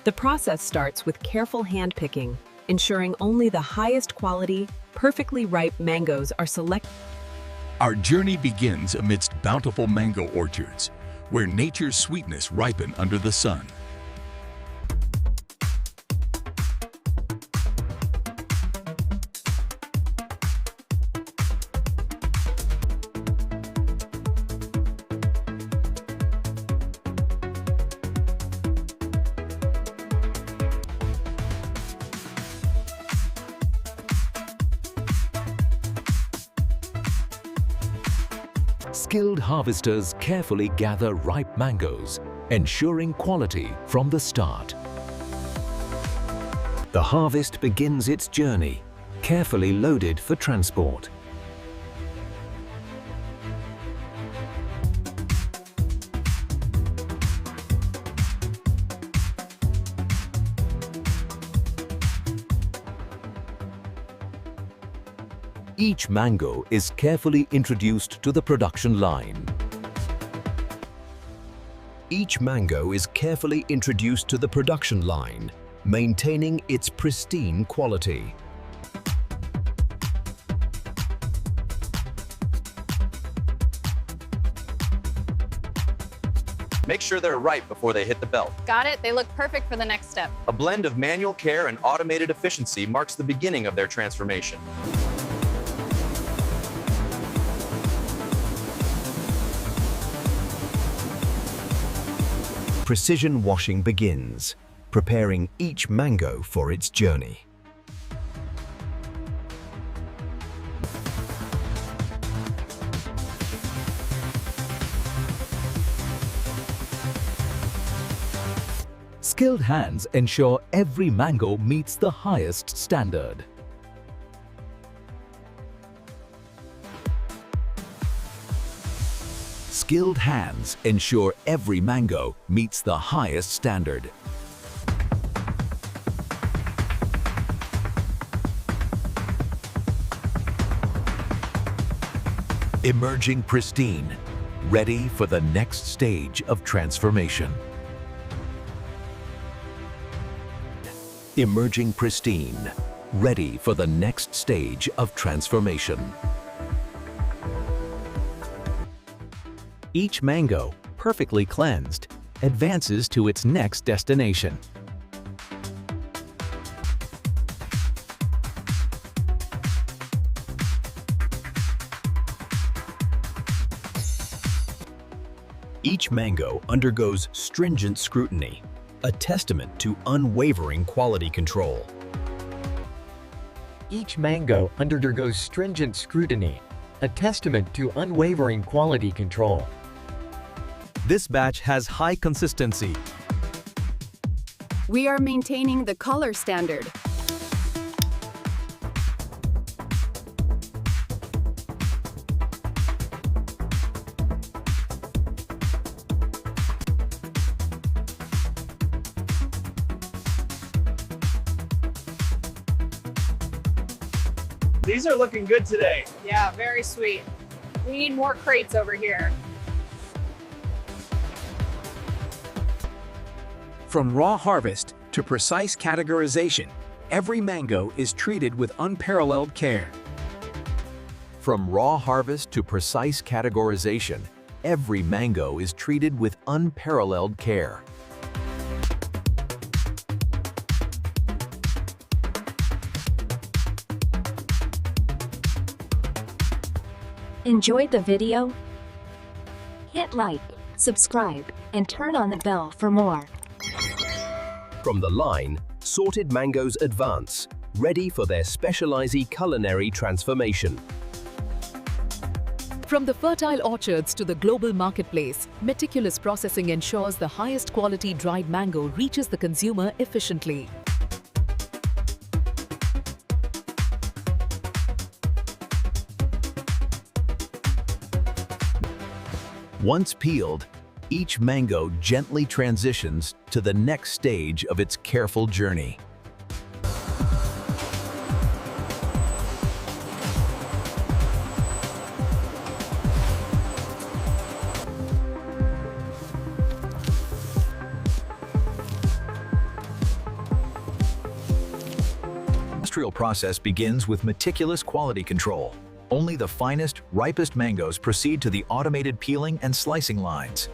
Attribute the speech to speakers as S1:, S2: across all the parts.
S1: The process starts with careful hand-picking, ensuring only the highest quality, perfectly ripe mangoes are selected.
S2: Our journey begins amidst bountiful mango orchards, where nature's sweetness ripen under the sun. Skilled harvesters carefully gather ripe mangoes, ensuring quality from the start. The harvest begins its journey, carefully loaded for transport. Each mango is carefully introduced to the production line. Each mango is carefully introduced to the production line, maintaining its pristine quality.
S3: Make sure they're ripe before they hit the belt.
S4: Got it. They look perfect for the next step.
S3: A blend of manual care and automated efficiency marks the beginning of their transformation.
S5: Precision washing begins, preparing each mango for its journey.
S2: Skilled hands ensure every mango meets the highest standard. Skilled hands ensure every mango meets the highest standard. Emerging pristine, ready for the next stage of transformation. Emerging pristine, ready for the next stage of transformation.
S6: Each mango, perfectly cleansed, advances to its next destination.
S5: Each mango undergoes stringent scrutiny, a testament to unwavering quality control.
S7: Each mango undergoes stringent scrutiny, a testament to unwavering quality control.
S6: This batch has high consistency.
S1: We are maintaining the color standard.
S8: These are looking good today.
S4: Yeah, very sweet. We need more crates over here.
S9: From raw harvest to precise categorization, every mango is treated with unparalleled care.
S2: From raw harvest to precise categorization, every mango is treated with unparalleled care.
S10: Enjoyed the video? Hit like, subscribe, and turn on the bell for more.
S5: From the line, sorted mangoes advance, ready for their specialized culinary transformation.
S8: From the fertile orchards to the global marketplace, meticulous processing ensures the highest quality dried mango reaches the consumer efficiently.
S2: Once peeled, each mango gently transitions to the next stage of its careful journey. The industrial process begins with meticulous quality control. Only the finest, ripest mangoes proceed to the automated peeling and slicing lines.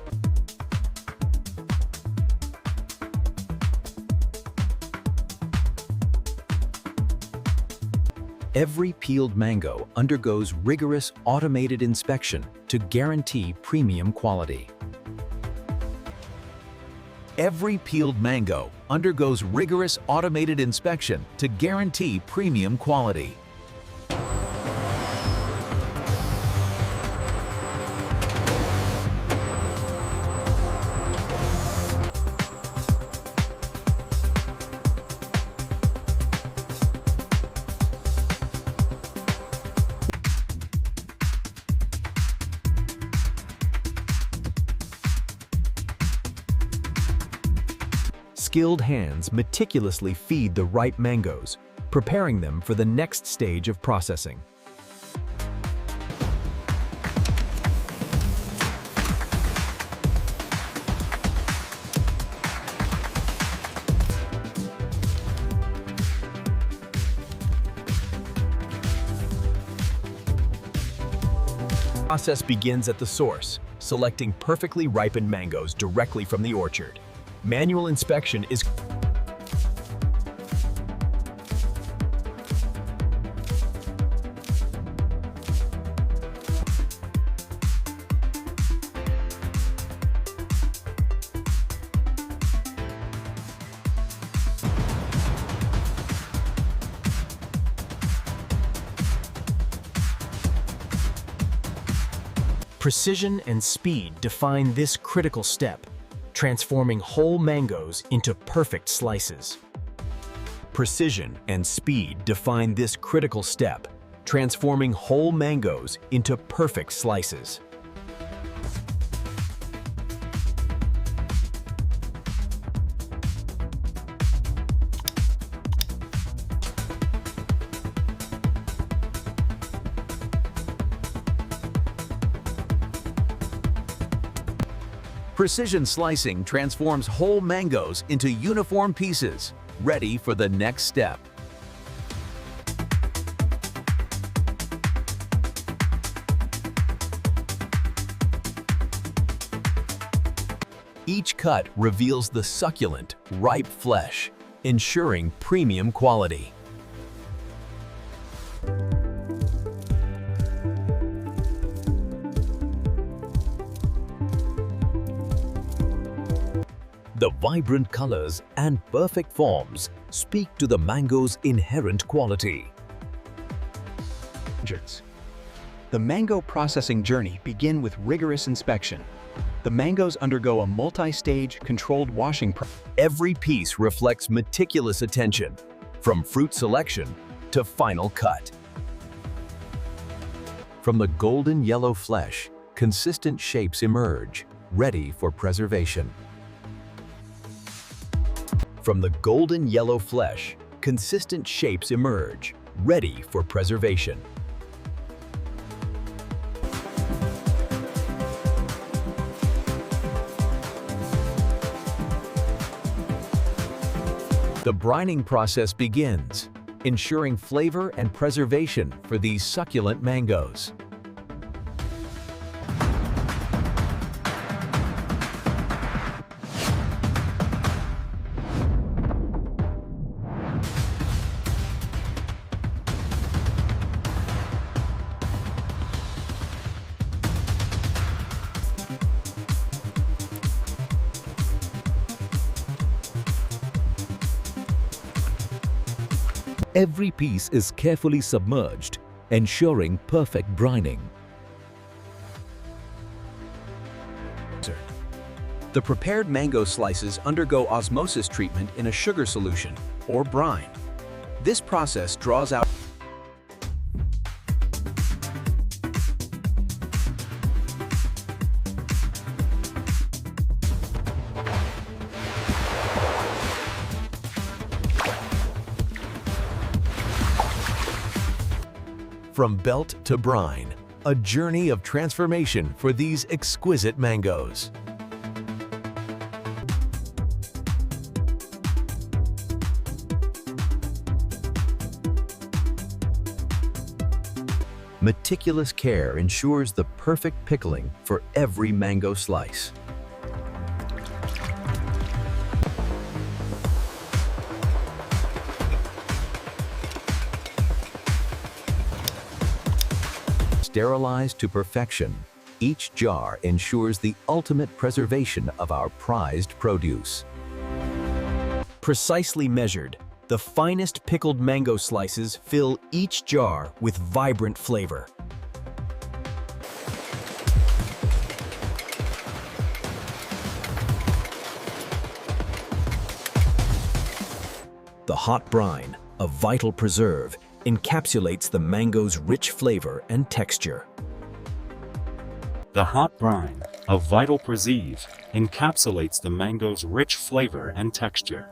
S2: Every peeled mango undergoes rigorous automated inspection to guarantee premium quality. Every peeled mango undergoes rigorous automated inspection to guarantee premium quality. Skilled hands meticulously feed the ripe mangoes, preparing them for the next stage of processing. The process begins at the source, selecting perfectly ripened mangoes directly from the orchard. Manual inspection is precision and speed define this critical step, transforming whole mangoes into perfect slices. Precision and speed define this critical step, transforming whole mangoes into perfect slices. Precision slicing transforms whole mangoes into uniform pieces, ready for the next step. Each cut reveals the succulent, ripe flesh, ensuring premium quality. The vibrant colors and perfect forms speak to the mango's inherent quality.
S9: The mango processing journey begins with rigorous inspection. The mangoes undergo a multi-stage controlled washing process.
S2: Every piece reflects meticulous attention, from fruit selection to final cut. From the golden yellow flesh, consistent shapes emerge, ready for preservation. From the golden yellow flesh, consistent shapes emerge, ready for preservation. The brining process begins, ensuring flavor and preservation for these succulent mangoes.
S6: Every piece is carefully submerged, ensuring perfect brining.
S5: The prepared mango slices undergo osmosis treatment in a sugar solution, or brine. This process draws out from belt to brine, a journey of transformation for these exquisite mangoes. Meticulous care ensures the perfect pickling for every mango slice. Sterilized to perfection, each jar ensures the ultimate preservation of our prized produce.
S2: Precisely measured, the finest pickled mango slices fill each jar with vibrant flavor. The hot brine, a vital preserve, encapsulates the mango's rich flavor and texture.
S10: The hot brine, a vital preserve, encapsulates the mango's rich flavor and texture.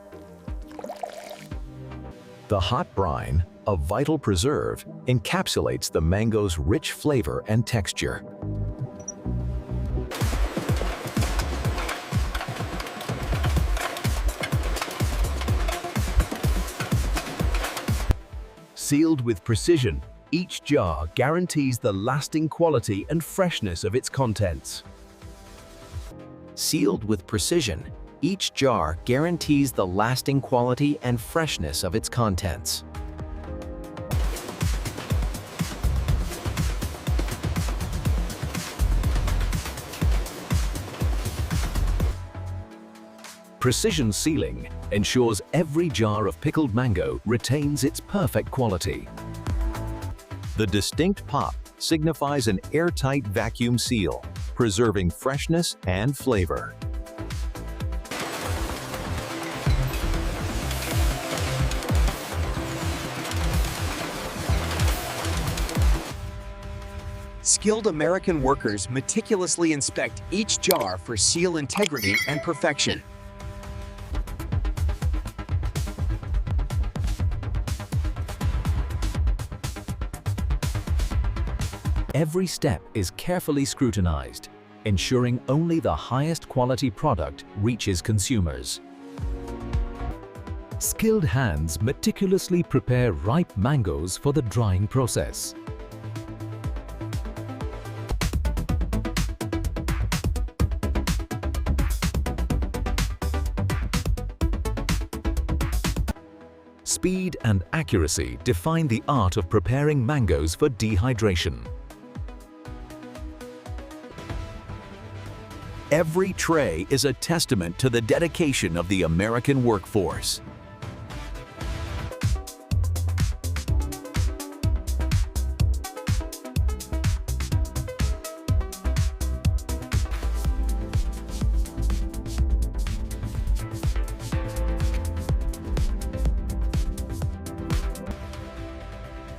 S5: The hot brine, a vital preserve, encapsulates the mango's rich flavor and texture. Sealed with precision, each jar guarantees the lasting quality and freshness of its contents. Sealed with precision, each jar guarantees the lasting quality and freshness of its contents. Precision sealing ensures every jar of pickled mango retains its perfect quality. The distinct pop signifies an airtight vacuum seal, preserving freshness and flavor.
S11: Skilled American workers meticulously inspect each jar for seal integrity and perfection.
S5: Every step is carefully scrutinized, ensuring only the highest quality product reaches consumers.
S6: Skilled hands meticulously prepare ripe mangoes for the drying process. Speed and accuracy define the art of preparing mangoes for dehydration.
S5: Every tray is a testament to the dedication of the American workforce.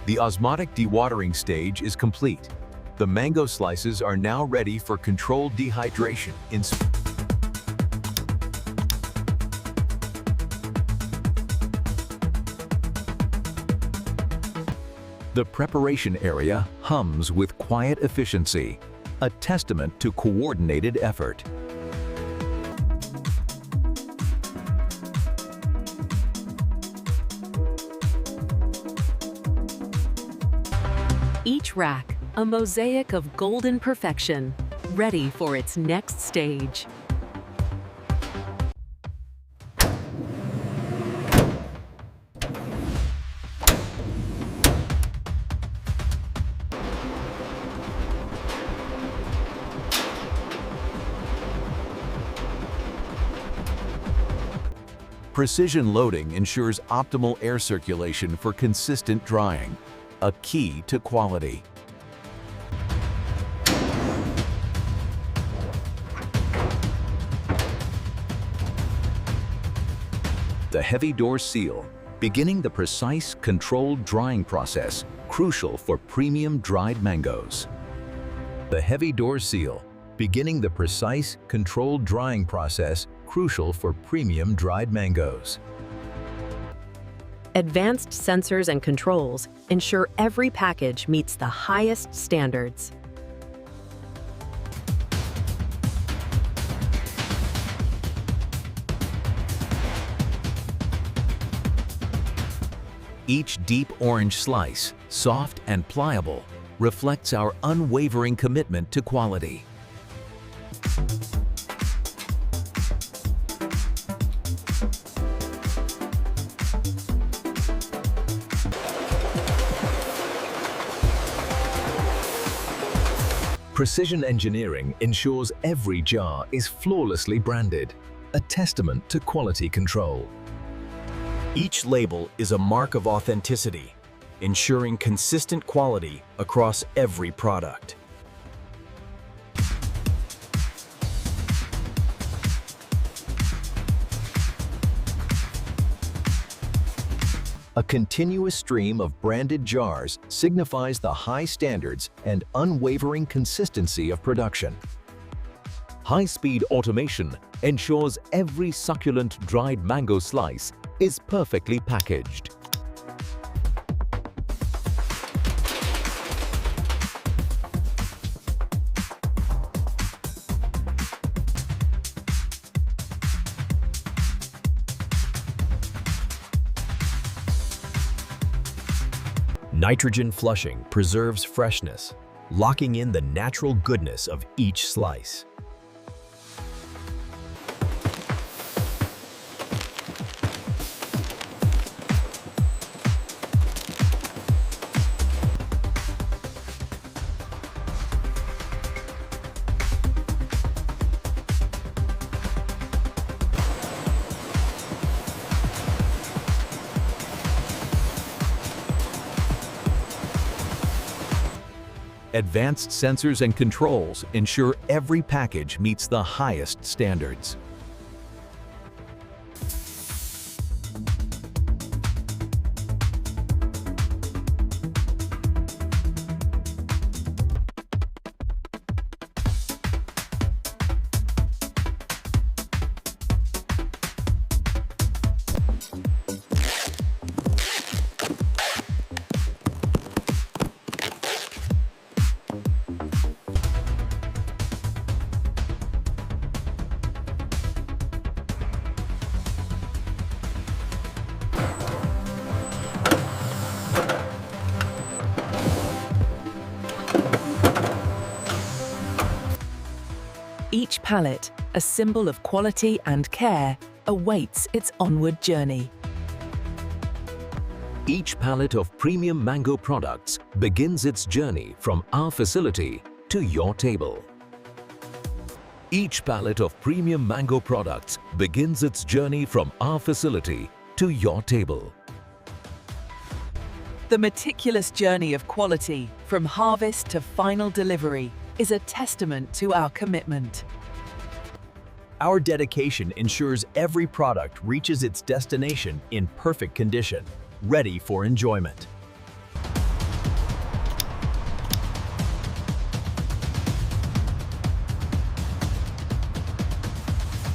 S5: The osmotic dewatering stage is complete. The mango slices are now ready for controlled dehydration in the preparation area hums with quiet efficiency, a testament to coordinated effort.
S1: Each rack, a mosaic of golden perfection, ready for its next stage.
S5: Precision loading ensures optimal air circulation for consistent drying, a key to quality. The heavy door seal, beginning the precise, controlled drying process, crucial for premium dried mangoes. The heavy door seal, beginning the precise, controlled drying process, crucial for premium dried mangoes.
S1: Advanced sensors and controls ensure every package meets the highest standards.
S5: Each deep orange slice, soft and pliable, reflects our unwavering commitment to quality. Precision engineering ensures every jar is flawlessly branded, a testament to quality control.
S2: Each label is a mark of authenticity, ensuring consistent quality across every product.
S5: A continuous stream of branded jars signifies the high standards and unwavering consistency of production. High-speed automation ensures every succulent dried mango slice is perfectly packaged.
S2: Nitrogen flushing preserves freshness, locking in the natural goodness of each slice.
S5: Advanced sensors and controls ensure every package meets the highest standards.
S8: Each pallet, a symbol of quality and care, awaits its onward journey.
S5: Each pallet of premium mango products begins its journey from our facility to your table. Each pallet of premium mango products begins its journey from our facility to your table.
S8: The meticulous journey of quality, from harvest to final delivery, is a testament to our commitment.
S2: Our dedication ensures every product reaches its destination in perfect condition, ready for enjoyment.